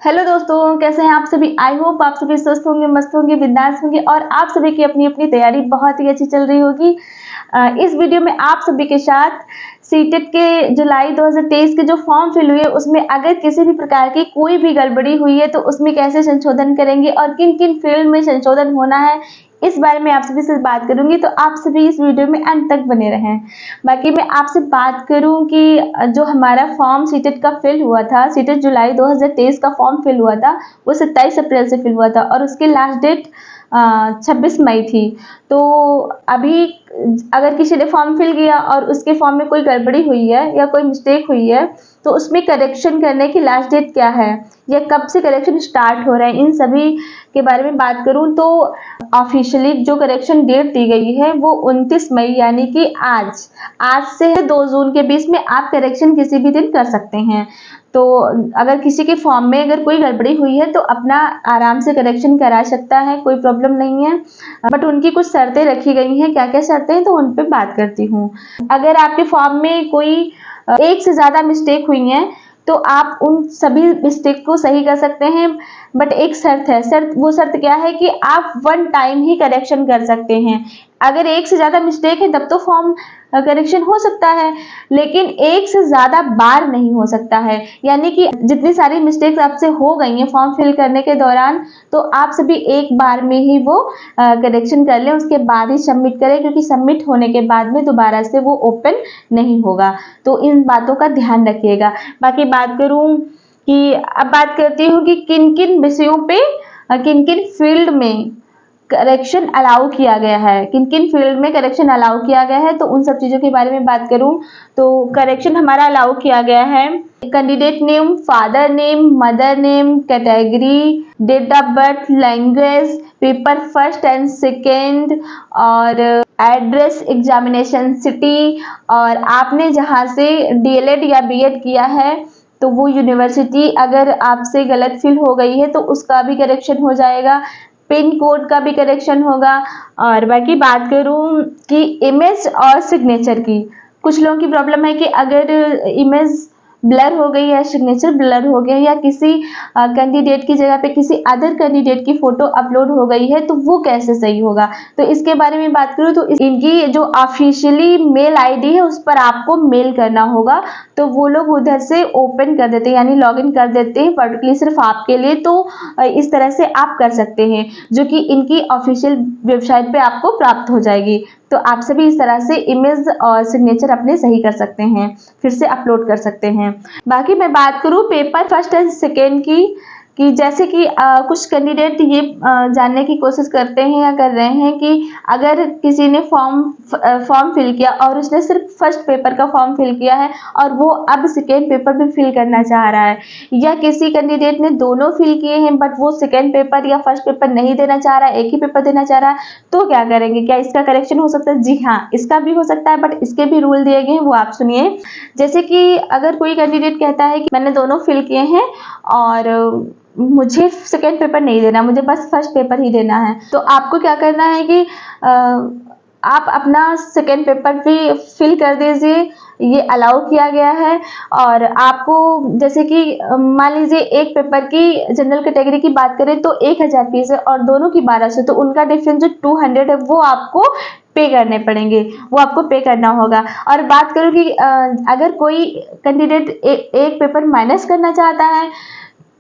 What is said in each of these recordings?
Hello दोस्तों, कैसे हैं आप सभी। आई होप आप सभी स्वस्थ होंगे, मस्त होंगे, बिंदास होंगे और आप सभी की अपनी अपनी तैयारी बहुत ही अच्छी चल रही होगी। इस वीडियो में आप सभी के साथ सीटेट के जुलाई 2023 के जो फॉर्म फिल हुए उसमें अगर किसी भी प्रकार की कोई भी गड़बड़ी हुई है तो उसमें कैसे संशोधन करेंगे और किन किन फील्ड में संशोधन होना है, इस बारे में आप सभी से बात करूंगी। तो आप सभी इस वीडियो में अंत तक बने रहें। बाकी मैं आपसे बात करूं कि जो हमारा फॉर्म सीटेट का फिल हुआ था, सीटेट जुलाई 2023 का फॉर्म फिल हुआ था, वो 27 अप्रैल से फिल हुआ था और उसकी लास्ट डेट 26 मई थी। तो अभी अगर किसी ने फॉर्म फिल किया और उसके फॉर्म में कोई गड़बड़ी हुई है या कोई मिस्टेक हुई है तो उसमें करेक्शन करने की लास्ट डेट क्या है या कब से करेक्शन स्टार्ट हो रहा है, इन सभी के बारे में बात करूं तो ऑफिशियली जो करेक्शन डेट दी गई है वो 29 मई यानी कि आज से 2 जून के बीच में आप करेक्शन किसी भी दिन कर सकते हैं। तो अगर किसी के फॉर्म में अगर कोई गड़बड़ी हुई है तो अपना आराम से करेक्शन करा सकता है, कोई प्रॉब्लम नहीं है। बट उनकी कुछ शर्तें रखी गई हैं, क्या क्या शर्तें हैं तो उन पे बात करती हूँ। अगर आपके फॉर्म में कोई एक से ज़्यादा मिस्टेक हुई हैं तो आप उन सभी मिस्टेक को सही कर सकते हैं। बट एक शर्त है, वो शर्त क्या है कि आप 1 टाइम ही करेक्शन कर सकते हैं। अगर एक से ज़्यादा मिस्टेक है तब तो फॉर्म करेक्शन हो सकता है, लेकिन एक से ज़्यादा बार नहीं हो सकता है। यानी कि जितनी सारी मिस्टेक्स आपसे हो गई हैं फॉर्म फिल करने के दौरान तो आप सभी एक बार में ही वो करेक्शन कर लें, उसके बाद ही सबमिट करें, क्योंकि सबमिट होने के बाद में दोबारा से वो ओपन नहीं होगा। तो इन बातों का ध्यान रखिएगा। बाकी बात करूं कि अब बात करती हूँ कि किन किन विषयों पे किन किन फील्ड में करेक्शन अलाउ किया गया है, किन किन फील्ड में करेक्शन अलाउ किया गया है, तो उन सब चीज़ों के बारे में बात करूं तो करेक्शन हमारा अलाउ किया गया है candidate name, father name, mother name, category, date of birth, language, paper first and second और एड्रेस, एग्जामिनेशन सिटी, और आपने जहाँ से डीएलएड या बीएड किया है तो वो यूनिवर्सिटी अगर आपसे गलत फिल हो गई है तो उसका भी करेक्शन हो जाएगा, पिन कोड का भी करेक्शन होगा। और बाकी बात करूं कि इमेज और सिग्नेचर की, कुछ लोगों की प्रॉब्लम है कि अगर इमेज ब्लर हो गई है, सिग्नेचर ब्लर हो गया या किसी कैंडिडेट की जगह पे किसी अदर कैंडिडेट की फोटो अपलोड हो गई है तो वो कैसे सही होगा। तो इसके बारे में बात करूँ तो इनकी जो ऑफिशियली मेल आईडी है उस पर आपको मेल करना होगा, तो वो लोग उधर से ओपन कर देते हैं यानी लॉगिन कर देते हैं पर्टिकुलरली सिर्फ आपके लिए। तो इस तरह से आप कर सकते हैं जो कि इनकी ऑफिशियल वेबसाइट पे आपको प्राप्त हो जाएगी। तो आप सभी इस तरह से इमेज और सिग्नेचर अपने सही कर सकते हैं, फिर से अपलोड कर सकते हैं। बाकी मैं बात करूं पेपर फर्स्ट एंड सेकेंड की, कि जैसे कि कुछ कैंडिडेट ये जानने की कोशिश करते हैं या कर रहे हैं कि अगर किसी ने फॉर्म फिल किया और उसने सिर्फ फर्स्ट पेपर का फॉर्म फिल किया है और वो अब सेकेंड पेपर भी फिल करना चाह रहा है, या किसी कैंडिडेट ने दोनों फिल किए हैं बट वो सेकेंड पेपर या फर्स्ट पेपर नहीं देना चाह रहा है, एक ही पेपर देना चाह रहा है, तो क्या करेंगे, क्या इसका करेक्शन हो सकता है? जी हाँ, इसका भी हो सकता है, बट इसके भी रूल दिए गए हैं, वो आप सुनिए। जैसे कि अगर कोई कैंडिडेट कहता है कि मैंने दोनों फिल किए हैं और मुझे सेकेंड पेपर नहीं देना, मुझे बस फर्स्ट पेपर ही देना है, तो आपको क्या करना है कि आप अपना सेकेंड पेपर भी फिल कर दीजिए, ये अलाउ किया गया है। और आपको जैसे कि मान लीजिए एक पेपर की जनरल कैटेगरी की बात करें तो 1000 फीस है और दोनों की 1200, तो उनका डिफरेंस जो 200 है वो आपको पे करने पड़ेंगे, वो आपको पे करना होगा। और बात करूँ कि अगर कोई कैंडिडेट एक पेपर माइनस करना चाहता है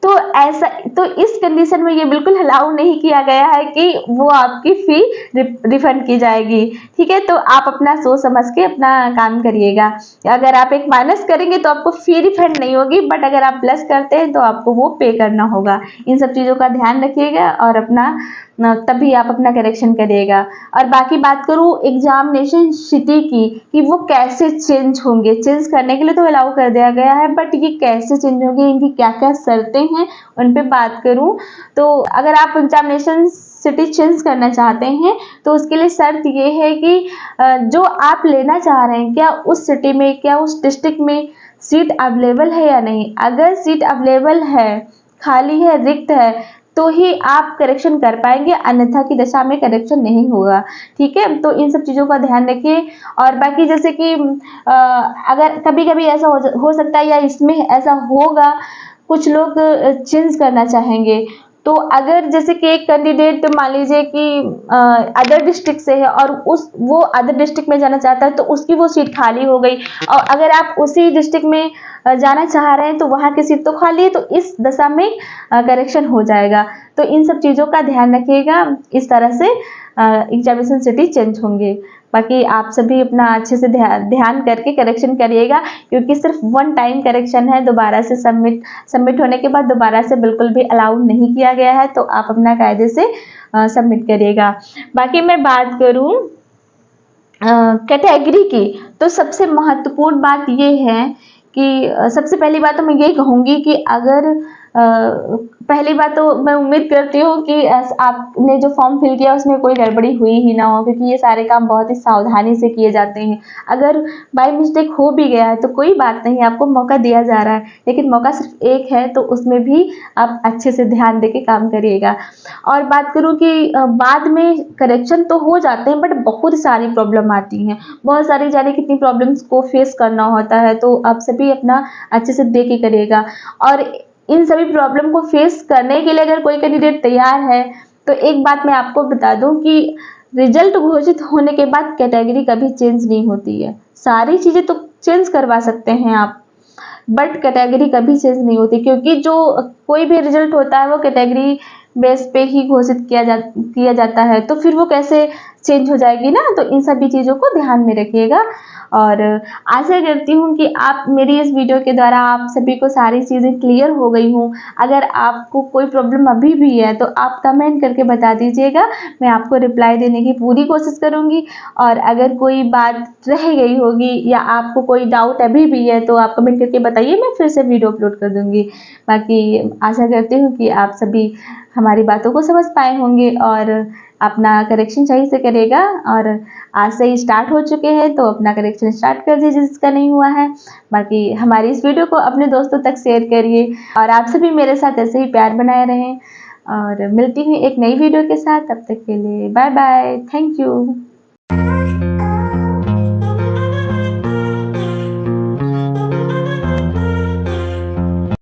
तो ऐसा, तो इस कंडीशन में ये बिल्कुल अलाउ नहीं किया गया है कि वो आपकी फी रिफंड की जाएगी। ठीक है, तो आप अपना सोच समझ के अपना काम करिएगा। अगर आप एक माइनस करेंगे तो आपको फी रिफंड नहीं होगी, बट अगर आप प्लस करते हैं तो आपको वो पे करना होगा। इन सब चीज़ों का ध्यान रखिएगा और अपना तभी आप अपना करेक्शन करिएगा। और बाकी बात करूँ एग्जामिनेशन सिटी की कि वो कैसे चेंज होंगे, चेंज करने के लिए तो अलाउ कर दिया गया है, बट ये कैसे चेंज होंगे, इनकी क्या क्या शर्तें हैं उन पे बात करूँ तो अगर आप एग्जामिनेशन सिटी चेंज करना चाहते हैं तो उसके लिए शर्त ये है कि जो आप लेना चाह रहे हैं क्या उस सिटी में, क्या उस डिस्ट्रिक्ट में सीट अवेलेबल है या नहीं। अगर सीट अवेलेबल है, खाली है, रिक्त है, तो ही आप करेक्शन कर पाएंगे, अन्यथा की दशा में करेक्शन नहीं होगा। ठीक है, तो इन सब चीज़ों का ध्यान रखिए। और बाकी जैसे कि अगर कभी कभी ऐसा हो सकता है या इसमें ऐसा होगा, कुछ लोग चेंज करना चाहेंगे। तो अगर जैसे कि एक कैंडिडेट मान लीजिए कि अदर डिस्ट्रिक्ट से है और वो अदर डिस्ट्रिक्ट में जाना चाहता है, तो उसकी वो सीट खाली हो गई, और अगर आप उसी डिस्ट्रिक्ट में जाना चाह रहे हैं तो वहाँ की सीट तो खाली है, तो इस दशा में करेक्शन हो जाएगा। तो इन सब चीज़ों का ध्यान रखिएगा, इस तरह से एग्जामिनेशन सिटी चेंज होंगे। बाकी आप सभी अपना अच्छे से ध्यान करके करेक्शन करिएगा, क्योंकि सिर्फ वन टाइम करेक्शन है, दोबारा से सबमिट होने के बाद दोबारा से बिल्कुल भी अलाउड नहीं किया गया है। तो आप अपना कायदे से सबमिट करिएगा। बाकी मैं बात करूं कैटेगरी की, तो सबसे महत्वपूर्ण बात ये है कि सबसे पहली बात तो मैं यही कहूँगी कि अगर पहली बात तो मैं उम्मीद करती हूँ कि आपने जो फॉर्म फिल किया उसमें कोई गड़बड़ी हुई ही ना हो, क्योंकि ये सारे काम बहुत ही सावधानी से किए जाते हैं। अगर बाय मिस्टेक हो भी गया है तो कोई बात नहीं, आपको मौका दिया जा रहा है, लेकिन मौका सिर्फ एक है, तो उसमें भी आप अच्छे से ध्यान देके काम करिएगा। और बात करूँ कि बाद में करेक्शन तो हो जाते हैं, बट बहुत सारी प्रॉब्लम आती हैं, बहुत सारी जाने कितनी प्रॉब्लम्स को फेस करना होता है। तो आप सभी अपना अच्छे से देख के करिएगा। और इन सभी प्रॉब्लम को फेस करने के लिए अगर कोई कैंडिडेट तैयार है, तो एक बात मैं आपको बता दूं कि रिजल्ट घोषित होने के बाद कैटेगरी कभी चेंज नहीं होती है। सारी चीज़ें तो चेंज करवा सकते हैं आप, बट कैटेगरी कभी चेंज नहीं होती, क्योंकि जो कोई भी रिजल्ट होता है वो कैटेगरी बेस पे ही घोषित किया जाता है, तो फिर वो कैसे चेंज हो जाएगी ना। तो इन सभी चीज़ों को ध्यान में रखिएगा। और आशा करती हूँ कि आप मेरी इस वीडियो के द्वारा आप सभी को सारी चीज़ें क्लियर हो गई हूँ। अगर आपको कोई प्रॉब्लम अभी भी है तो आप कमेंट करके बता दीजिएगा, मैं आपको रिप्लाई देने की पूरी कोशिश करूँगी। और अगर कोई बात रह गई होगी या आपको कोई डाउट अभी भी है तो आप कमेंट करके बताइए, मैं फिर से वीडियो अपलोड कर दूँगी। बाकी आशा करती हूँ कि आप सभी हमारी बातों को समझ पाए होंगे और अपना करेक्शन सही से करेगा। और आज से ही स्टार्ट हो चुके हैं, तो अपना करेक्शन स्टार्ट कर दीजिए जिसका नहीं हुआ है। बाकी हमारी इस वीडियो को अपने दोस्तों तक शेयर करिए, और आप सभी मेरे साथ ऐसे ही प्यार बनाए रहें। और मिलती हूँ एक नई वीडियो के साथ, तब तक के लिए बाय बाय, थैंक यू।